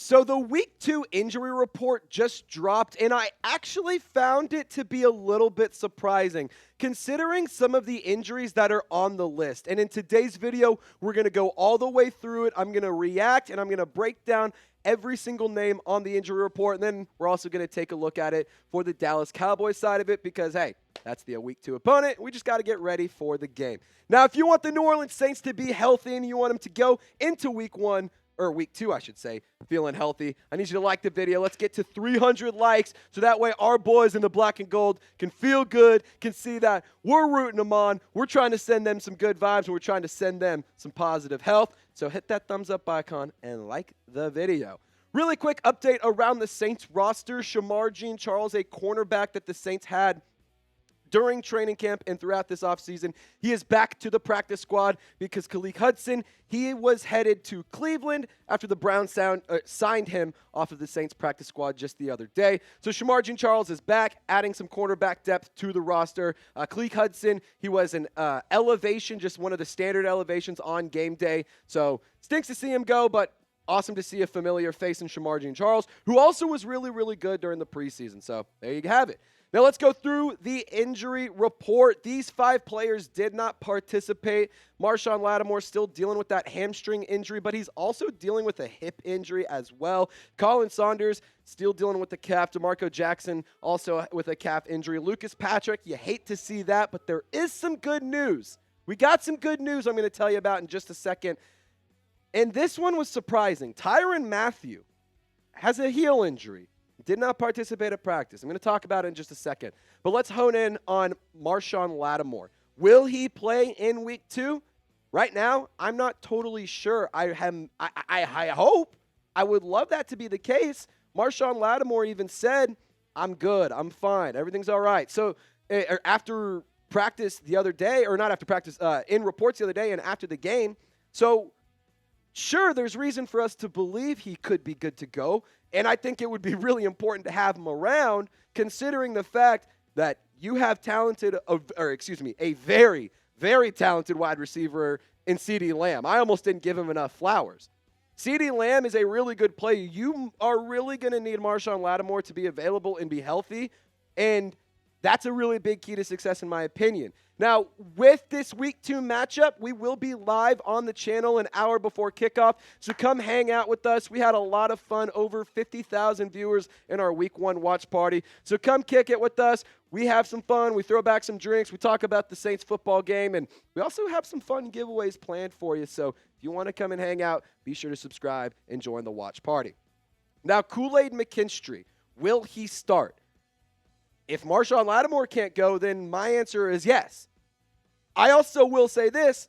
So the week 2 injury report just dropped, and I actually found it to be a little bit surprising, considering some of the injuries that are on the list. And in today's video, we're going to go all the way through it. I'm going to react, and I'm going to break down every single name on the injury report, and then we're also going to take a look at it for the Dallas Cowboys side of it because, hey, that's the week 2 opponent. We just got to get ready for the game. Now, if you want the New Orleans Saints to be healthy and you want them to go into week 1, or week 2, I should say, feeling healthy, I need you to like the video. Let's get to 300 likes so that way our boys in the black and gold can feel good, can see that we're rooting them on. We're trying to send them some good vibes, and we're trying to send them some positive health. So hit that thumbs up icon and like the video. Really quick update around the Saints roster. Shamar Jean-Charles, a cornerback that the Saints had during training camp and throughout this offseason, he is back to the practice squad because Khaleke Hudson, he was headed to Cleveland after the Browns signed him off of the Saints practice squad just the other day. So Shamar Jean-Charles is back, adding some cornerback depth to the roster. Khaleke Hudson, he was an elevation, just one of the standard elevations on game day. So stinks to see him go, but awesome to see a familiar face in Shamar Jean-Charles, who also was really, really good during the preseason. So there you have it. Now let's go through the injury report. These 5 players did not participate. Marshon Lattimore still dealing with that hamstring injury, but he's also dealing with a hip injury as well. Saunders still dealing with the calf. DeMarco Jackson also with a calf injury. Lucas Patrick, you hate to see that, but there is some good news. We got some good news I'm going to tell you about in just a second. And this one was surprising. Tyrann Mathieu has a heel injury. Did not participate at practice. I'm going to talk about it in just a second. But let's hone in on Marshon Lattimore. Will he play in week 2? Right now, I'm not totally sure. I hope. I would love that to be the case. Marshon Lattimore even said, I'm good. I'm fine. Everything's all right. So after practice the other day, or not after practice, in reports the other day and after the game. So sure, there's reason for us to believe he could be good to go, and I think it would be really important to have him around, considering the fact that you have a very, very talented wide receiver in CeeDee Lamb. I almost didn't give him enough flowers. CeeDee Lamb is a really good player. You are really going to need Marshon Lattimore to be available and be healthy, and that's a really big key to success in my opinion. Now, with this week 2 matchup, we will be live on the channel an hour before kickoff, so come hang out with us. We had a lot of fun, over 50,000 viewers in our week 1 watch party. So come kick it with us. We have some fun. We throw back some drinks. We talk about the Saints football game, and we also have some fun giveaways planned for you. So if you want to come and hang out, be sure to subscribe and join the watch party. Now, Kool-Aid McKinstry, will he start? If Marshon Lattimore can't go, then my answer is yes. I also will say this.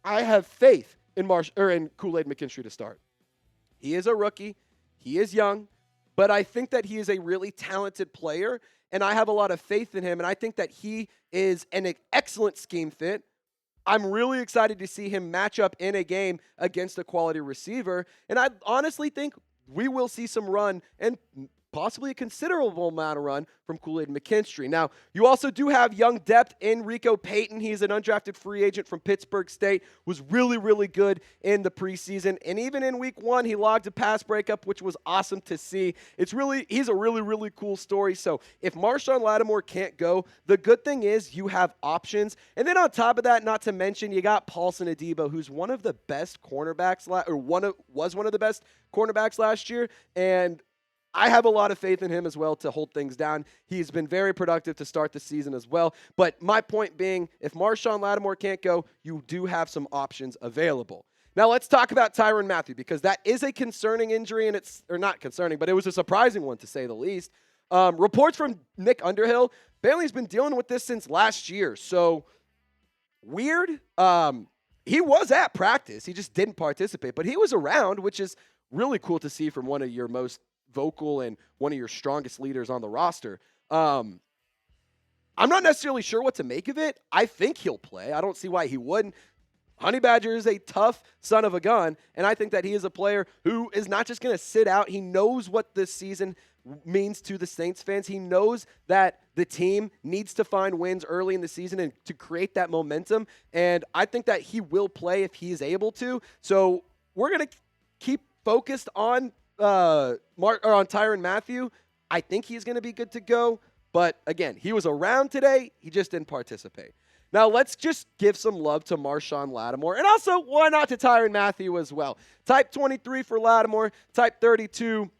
I have faith in Kool-Aid McKinstry to start. He is a rookie. He is young. But I think that he is a really talented player, and I have a lot of faith in him, and I think that he is an excellent scheme fit. I'm really excited to see him match up in a game against a quality receiver, and I honestly think we will see some run and possibly a considerable amount of run from Kool-Aid McKinstry. Now, you also do have young depth in Rico Payton. He's an undrafted free agent from Pittsburgh State, was really, really good in the preseason. And even in week 1, he logged a pass breakup, which was awesome to see. He's a really, really cool story. So if Marshon Lattimore can't go, the good thing is you have options. And then on top of that, not to mention, you got Paulson Adebo, who's one of the best cornerbacks, was one of the best cornerbacks last year. And I have a lot of faith in him as well to hold things down. He's been very productive to start the season as well. But my point being, if Marshon Lattimore can't go, you do have some options available. Now let's talk about Tyrann Mathieu, because that is a concerning injury, and not concerning, but it was a surprising one to say the least. Reports from Nick Underhill, Bailey's been dealing with this since last year. So weird. He was at practice. He just didn't participate, but he was around, which is really cool to see from one of your most vocal and one of your strongest leaders on the roster. I'm not necessarily sure what to make of it. I think he'll play. I don't see why he wouldn't. Honey Badger is a tough son of a gun, and I think that he is a player who is not just going to sit out. He knows what this season means to the Saints fans. He knows that the team needs to find wins early in the season and to create that momentum, and I think that he will play if he is able to. So we're going to keep focused on on Tyrann Mathieu, I think he's going to be good to go. But again, he was around today. He just didn't participate. Now, let's just give some love to Marshon Lattimore. And also, why not to Tyrann Mathieu as well? Type 23 for Lattimore. Type 32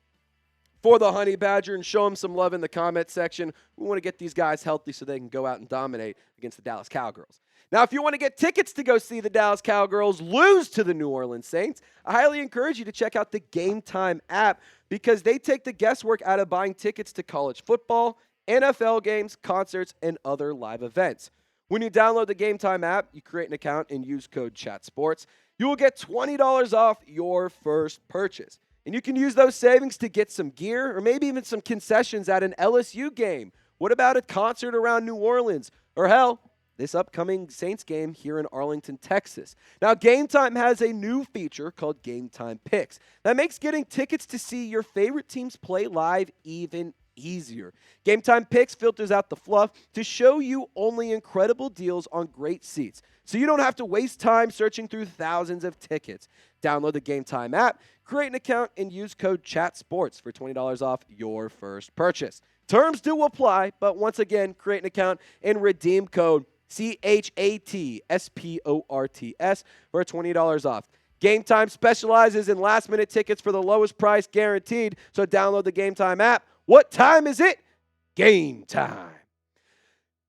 for the Honey Badger, and show him some love in the comment section. We want to get these guys healthy so they can go out and dominate against the Dallas Cowgirls. Now, if you want to get tickets to go see the Dallas Cowgirls lose to the New Orleans Saints, I highly encourage you to check out the Game Time app because they take the guesswork out of buying tickets to college football, NFL games, concerts, and other live events. When you download the Game Time app, you create an account and use code CHATSPORTS. You will get $20 off your first purchase. And you can use those savings to get some gear or maybe even some concessions at an LSU game. What about a concert around New Orleans? Or hell, this upcoming Saints game here in Arlington, Texas. Now, Game Time has a new feature called Game Time Picks. That makes getting tickets to see your favorite teams play live even easier. Game Time Picks filters out the fluff to show you only incredible deals on great seats, so you don't have to waste time searching through thousands of tickets. Download the Game Time app, create an account, and use code CHATSPORTS for $20 off your first purchase. Terms do apply, but once again, create an account and redeem code CHATSPORTS for $20 off. Game Time specializes in last-minute tickets for the lowest price guaranteed, so download the Game Time app. What time is it? Game time.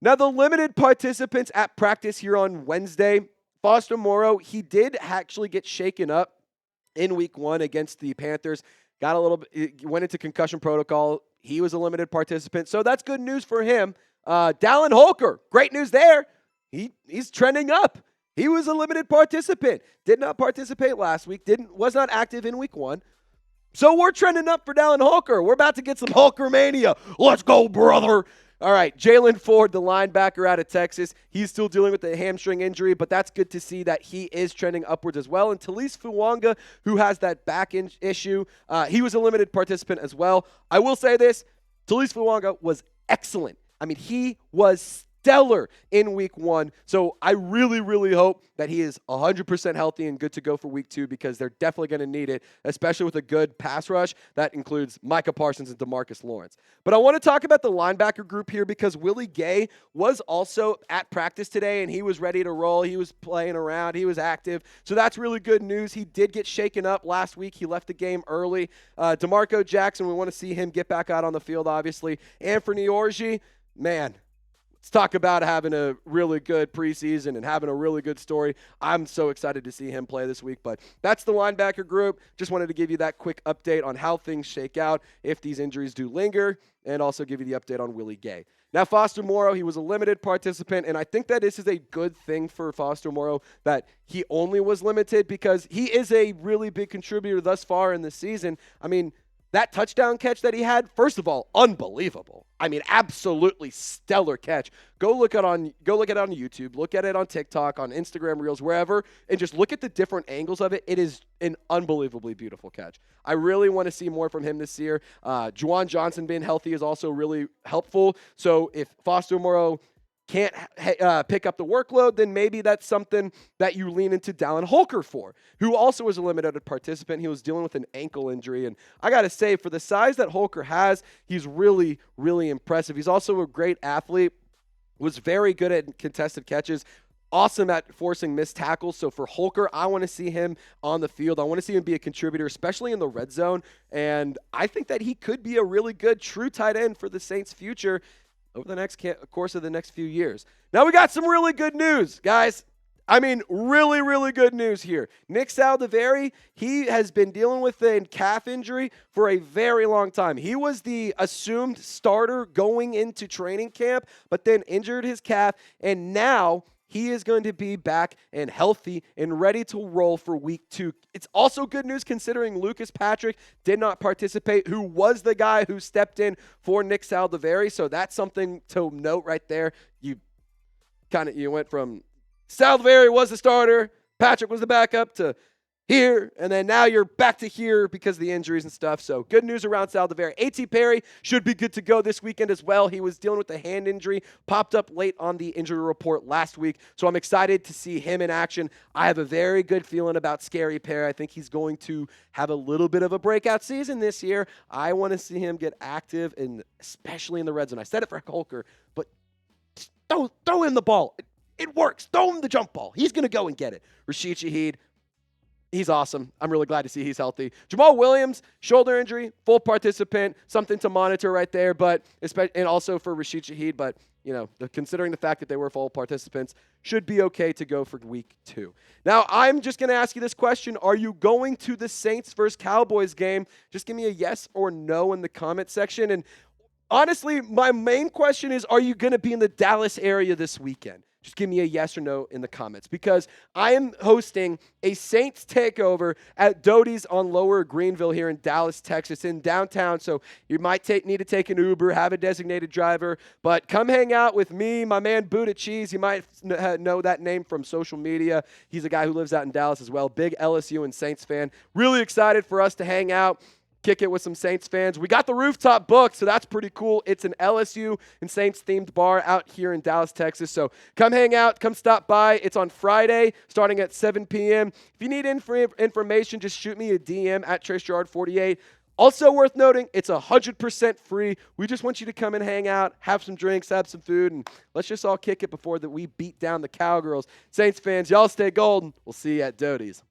Now, the limited participants at practice here on Wednesday, Foster Moreau, he did actually get shaken up in week 1 against the Panthers. Got a little bit, went into concussion protocol. He was a limited participant, so that's good news for him. Dallin Holker, great news there. He's trending up. He was a limited participant. Did not participate last week. Was not active in week 1. So we're trending up for Dallin Holker. We're about to get some Holker mania. Let's go, brother. All right, Jaylan Ford, the linebacker out of Texas, he's still dealing with a hamstring injury, but that's good to see that he is trending upwards as well. And Taliese Fuaga, who has that back issue, he was a limited participant as well. I will say this, Taliese Fuaga was excellent. I mean, he was stellar in week 1. So I really, really hope that he is 100% healthy and good to go for week 2 because they're definitely going to need it, especially with a good pass rush. That includes Micah Parsons and DeMarcus Lawrence. But I want to talk about the linebacker group here because Willie Gay was also at practice today and he was ready to roll. He was playing around. He was active. So that's really good news. He did get shaken up last week. He left the game early. DeMarco Jackson, we want to see him get back out on the field, obviously. Anthony Orji, man, let's talk about having a really good preseason and having a really good story. I'm so excited to see him play this week. But that's the linebacker group. Just wanted to give you that quick update on how things shake out if these injuries do linger, and also give you the update on Willie Gay. Now, Foster Moreau, he was a limited participant, and I think that this is a good thing for Foster Moreau that he only was limited because he is a really big contributor thus far in the season. I mean, that touchdown catch that he had, first of all, unbelievable. I mean, absolutely stellar catch. Go look at it on YouTube, look at it on TikTok, on Instagram Reels, wherever, and just look at the different angles of it. It is an unbelievably beautiful catch. I really want to see more from him this year. Juwan Johnson being healthy is also really helpful. So if Foster Moreau can't pick up the workload, then maybe that's something that you lean into Dallin Holker for, who also was a limited participant. He was dealing with an ankle injury, and I got to say, for the size that Holker has, he's really, really impressive. He's also a great athlete, was very good at contested catches, awesome at forcing missed tackles. So for Holker, I want to see him on the field. I want to see him be a contributor, especially in the red zone, and I think that he could be a really good true tight end for the Saints' future over the course of the next few years. Now we got some really good news, guys. I mean, really, really good news here. Nick Saldiveri, he has been dealing with a calf injury for a very long time. He was the assumed starter going into training camp, but then injured his calf, and now he is going to be back and healthy and ready to roll for week 2. It's also good news considering Lucas Patrick did not participate, who was the guy who stepped in for Nick Saldiveri. So that's something to note right there. You went from Saldiveri was the starter, Patrick was the backup, to here, and then now you're back to here because of the injuries and stuff. So good news around Saldiveri. A.T. Perry should be good to go this weekend as well. He was dealing with a hand injury, popped up late on the injury report last week. So I'm excited to see him in action. I have a very good feeling about Scary Perry. I think he's going to have a little bit of a breakout season this year. I want to see him get active, and especially in the red zone. I said it for Holker, but throw him the ball. It works. Throw him the jump ball. He's going to go and get it. Rasheed Shaheed, he's awesome. I'm really glad to see he's healthy. Jamal Williams, shoulder injury, full participant, something to monitor right there. But and also for Rasheed Shaheed, but considering the fact that they were full participants, should be okay to go for week 2. Now, I'm just going to ask you this question. Are you going to the Saints versus Cowboys game? Just give me a yes or no in the comment section. And honestly, my main question is, are you going to be in the Dallas area this weekend? Just give me a yes or no in the comments, because I am hosting a Saints takeover at Doty's on Lower Greenville here in Dallas, Texas, in downtown. So you might need to take an Uber, have a designated driver, but come hang out with me, my man Buddha Cheese. You might know that name from social media. He's a guy who lives out in Dallas as well. Big LSU and Saints fan. Really excited for us to hang out, kick it with some Saints fans. We got the rooftop booked, so that's pretty cool. It's an LSU and Saints-themed bar out here in Dallas, Texas. So come hang out, come stop by. It's on Friday, starting at 7 p.m. If you need information, just shoot me a DM at Trace Girouard 48. Also worth noting, it's 100% free. We just want you to come and hang out, have some drinks, have some food, and let's just all kick it before we beat down the Cowgirls. Saints fans, y'all stay golden. We'll see you at Doty's.